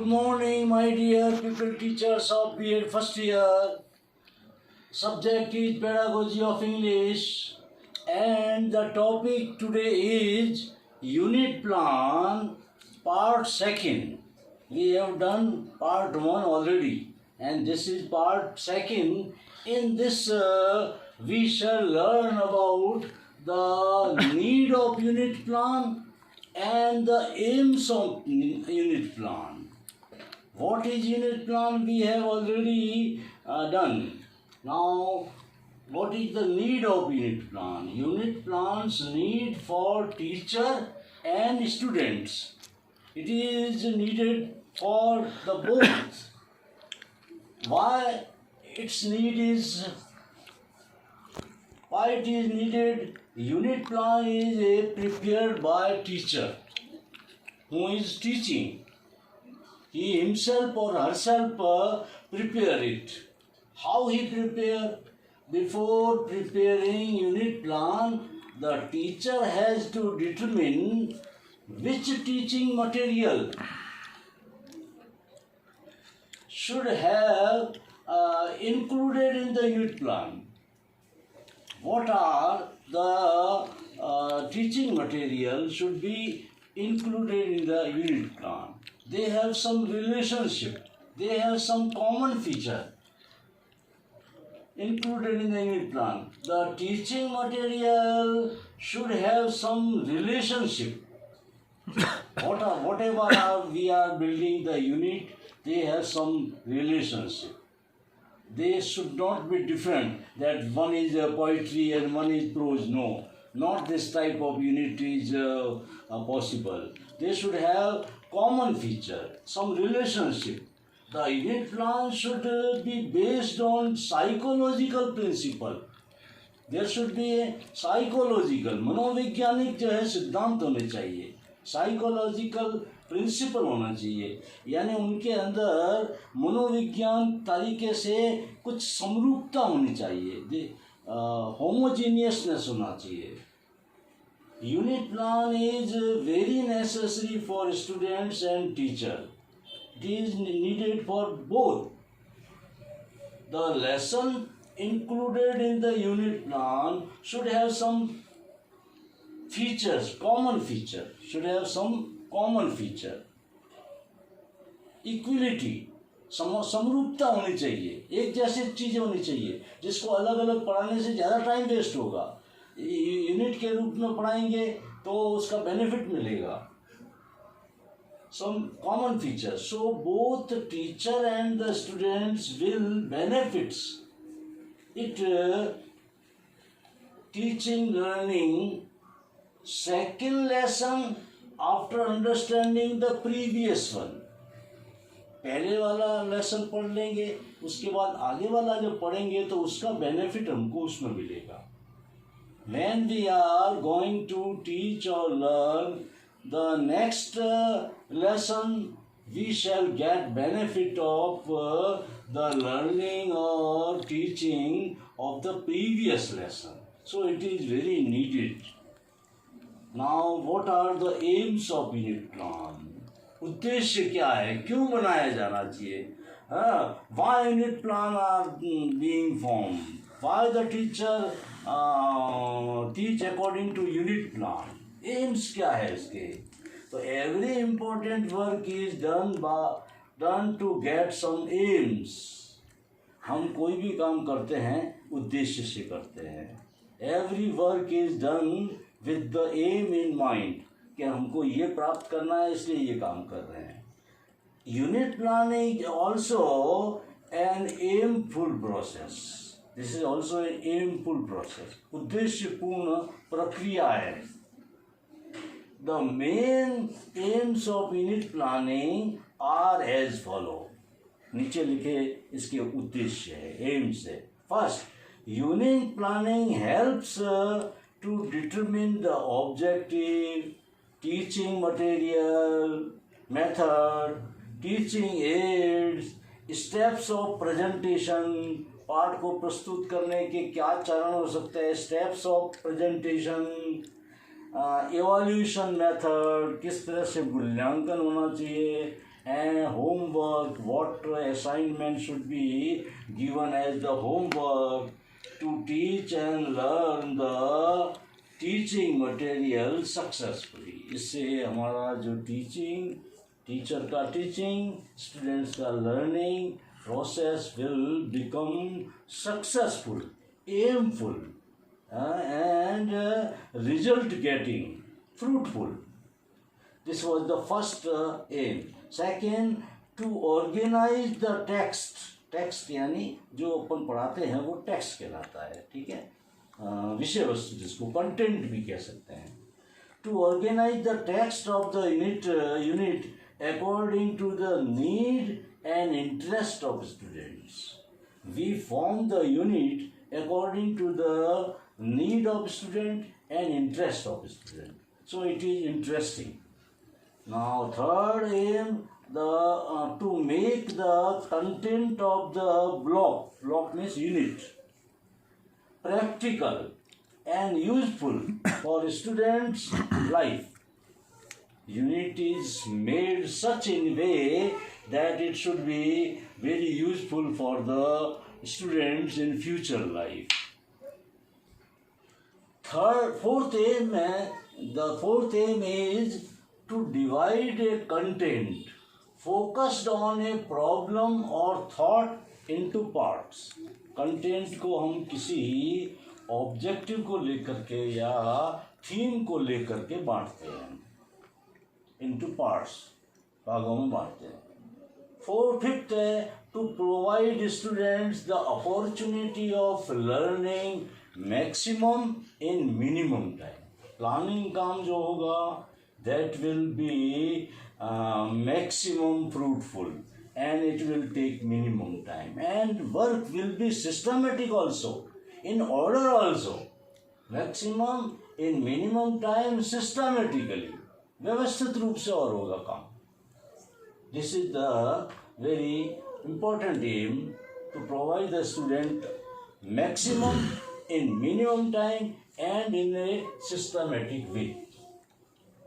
Good morning, my dear people, teachers of B.Ed first year. Subject is Pedagogy of English, and the topic today is Unit Plan, Part 2nd. We have done Part 1 already, and this is Part 2nd. In this, we shall learn about the need of unit plan and the aims of unit plan. What is unit plan? We have already done. Now, what is the need of unit plan? Unit plans need for teacher and students. It is needed for the both. Why its need is? Why it is needed? Unit plan is prepared by teacher who is teaching. He himself or herself prepare it. How he prepare? Before preparing unit plan, the teacher has to determine which teaching material should have included in the unit plan. What are the teaching material should be included in the unit plan? They have some relationship, they have some common feature included in the unit plan. The teaching material should have some relationship. Whatever we are building the unit, they have some relationship. They should not be different, that one is poetry and one is prose. No, not this type of unit is possible. They should have common feature, some relationship. The unit plan should be based on psychological principle. There should be a psychological, मनोवैज्ञानिक जो है सिद्धांत होने चाहिए, psychological principle होना चाहिए, यानी उनके अंदर मनोविज्ञान तरीके से कुछ समरूपता होनी चाहिए, होमोजीनियसनेस होना चाहिए. Unit plan is very necessary for students and teachers. It is needed for both. The lesson included in the unit plan should have some features, common feature, should have some common feature. Equality, समरूपता होनी चाहिए, एक जैसी चीज़ें होनी चाहिए. जिसको अलग अलग पढ़ाने से ज़्यादा टाइम वेस्ट होगा, यूनिट के रूप में पढ़ाएंगे तो उसका बेनिफिट मिलेगा. Some common features, so both the teacher and the students will benefits. It teaching, learning, second lesson after understanding the previous one. पहले वाला लेसन पढ़ लेंगे, उसके बाद आगे वाला जब पढ़ेंगे तो उसका बेनिफिट हमको उसमें मिलेगा. When we are going to teach or learn the next lesson, we shall get benefit of the learning or teaching of the previous lesson. So it is very needed. Now, what are the aims of unit plan? उद्देश्य क्या है, क्यों बनाया जाना चाहिए? Why unit plan are being formed? Why the teacher teach according to unit plan? Aims क्या है इसके? तो every important work is done to get some aims. हम कोई भी काम करते हैं उद्देश्य से करते हैं. Every work is done with the aim in mind, कि हमको ये प्राप्त करना है इसलिए ये काम कर रहे हैं. Unit planning is also an aimful process. This is also an aimful process. उद्देश्यपूर्ण प्रक्रिया है. The main aims of unit planning are as follow. नीचे लिखे इसके उद्देश्य है, aims है. First, unit planning helps to determine the objective, teaching material, method, teaching aids, steps of presentation. पाठ को प्रस्तुत करने के क्या चरण हो सकते हैं, steps of presentation, evaluation method, किस तरह से मूल्यांकन होना चाहिए, and home homework, what assignment should be given as the homework, to teach and learn the teaching material successfully. इससे हमारा जो टीचर का टीचिंग, स्टूडेंट्स का learning process will become successful, aimful, and result getting, fruitful. This was the first aim. Second, to organize the text. Text यानी जो अपन पढ़ाते हैं वो टेक्स्ट कहलाता है, ठीक है, विषय वस्तु जिसको कंटेंट भी कह सकते हैं. To organise the text of the unit according to the need and interest of students. We form the unit according to the need of student and interest of student, so it is interesting. Now third aim, to make the content of the block means unit practical and useful for students life. Unit is made such in way that it should be very useful for the students in future life. Fourth aim is to divide a content focused on a problem or thought into parts. Content को हम किसी objective को लेकर के या theme को लेकर के बांटते हैं, into parts, भागों में बांटते हैं. Fifth है to provide students the opportunity of learning maximum in minimum time. Planning काम जो होगा that will be maximum fruitful and it will take minimum time, and work will be systematic also, in order also. Maximum in minimum time, systematically, व्यवस्थित रूप से और होगा काम. This is the very important aim, to provide the student maximum in minimum time and in a systematic way.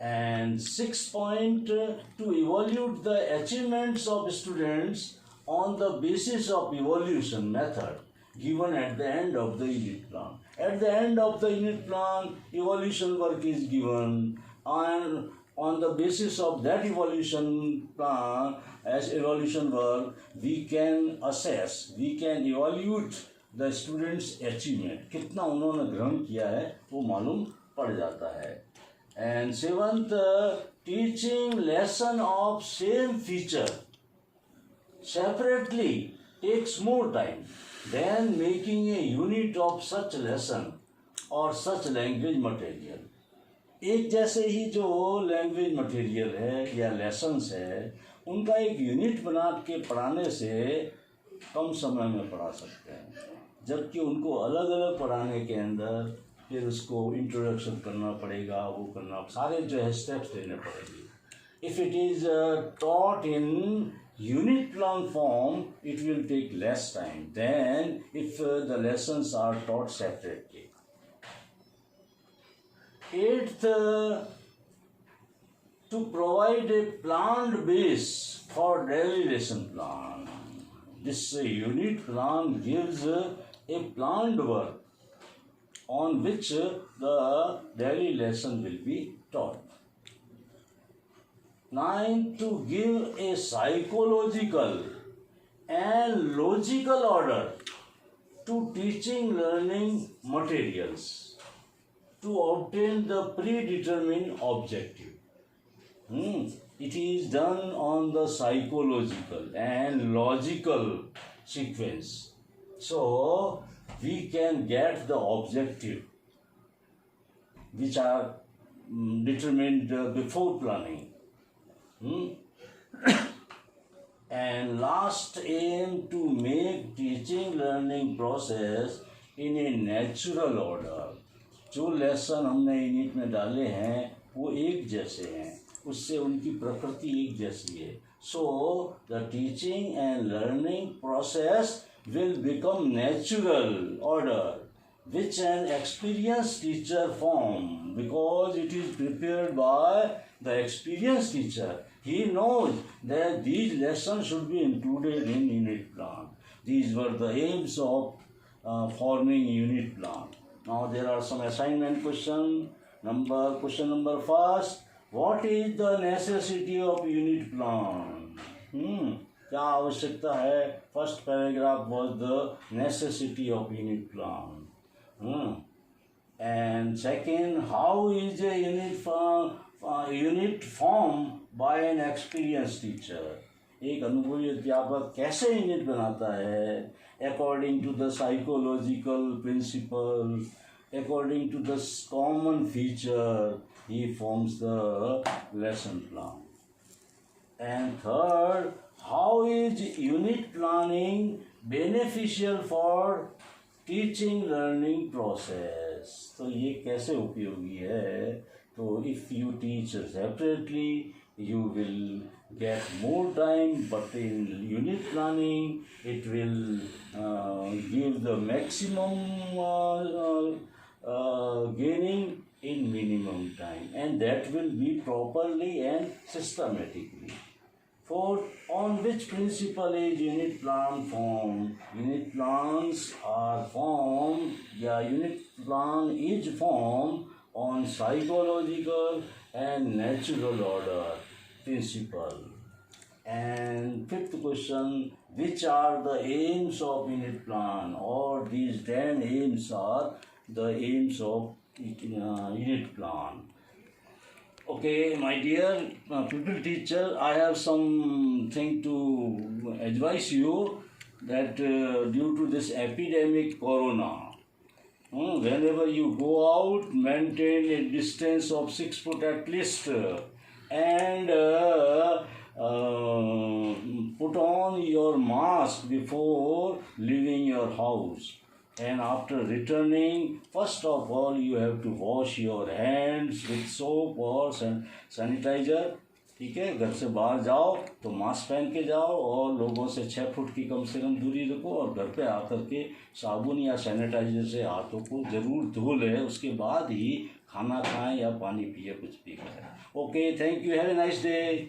And sixth point, to evaluate the achievements of students on the basis of evaluation method given at the end of the unit plan. At the end of the unit plan, evaluation work is given, and on the basis of that evaluation plan, as evaluation work, we can assess, we can evaluate the students' achievement. कितना उन्होंने ग्रहण किया है वो मालूम पड़ जाता है. And seventh, teaching lesson of same feature separately takes more time than making a unit of such lesson or such language material. एक जैसे ही जो लैंग्वेज मटेरियल है या लेसन्स है, उनका एक यूनिट बना के पढ़ाने से कम समय में पढ़ा सकते हैं, जबकि उनको अलग अलग पढ़ाने के अंदर फिर उसको इंट्रोडक्शन करना पड़ेगा, वो करना, सारे जो है स्टेप्स लेने पड़ेंगे. If it is taught in unit plan form, it will take less time than if the lessons are taught separately. Eighth, to provide a planned base for daily lesson plan. This unit plan gives a planned work on which the daily lesson will be taught. Ninth, to give a psychological and logical order to teaching learning materials to obtain the predetermined objective. It is done on the psychological and logical sequence, so we can get the objective which are determined before planning. And last aim, to make teaching learning process in a natural order. जो lesson हमने unit में डाले हैं वो एक जैसे हैं, उससे उनकी प्रकृति एक जैसी है. So the teaching and learning process will become natural order which an experienced teacher form, because it is prepared by the experienced teacher He knows that these lessons should be included in unit plan. These were the aims of forming unit plan. Now there are some assignment question. Question number first. What is the necessity of unit plan? क्या आवश्यकता है? First paragraph was the necessity of unit plan. And second, how is a unit formed by an experienced teacher? एक अनुभवी अध्यापक कैसे unit बनाता है? According to the psychological principle, according to the common feature, he forms the lesson plan. And third, how is unit planning beneficial for teaching learning process? तो ये कैसे उपयोगी है? तो if you teach separately, you will get more time, but in unit planning, it will give the maximum gaining in minimum time, and that will be properly and systematically. Fourth, on which principle is unit plan formed? Unit plans are formed, unit plan is formed on psychological and natural order principle. And fifth question, which are the aims of unit plan? Or these 10 aims are the aims of unit plan. Okay, my dear pupil teacher, I have something to advise you that due to this epidemic corona, whenever you go out, maintain a distance of 6 foot at least, and put on your mask before leaving your house. And after returning, first of all, you have to wash your hands with soap or sanitizer. ठीक है, घर से बाहर जाओ तो mask पहन के जाओ और लोगों से 6 फुट की कम से कम दूरी रखो, और घर पे आकर के साबुन या सैनिटाइजर से हाथों को ज़रूर धो लें, उसके बाद ही खाना खाएं या पानी पिए, कुछ भी करें. Okay, thank you, have a nice day.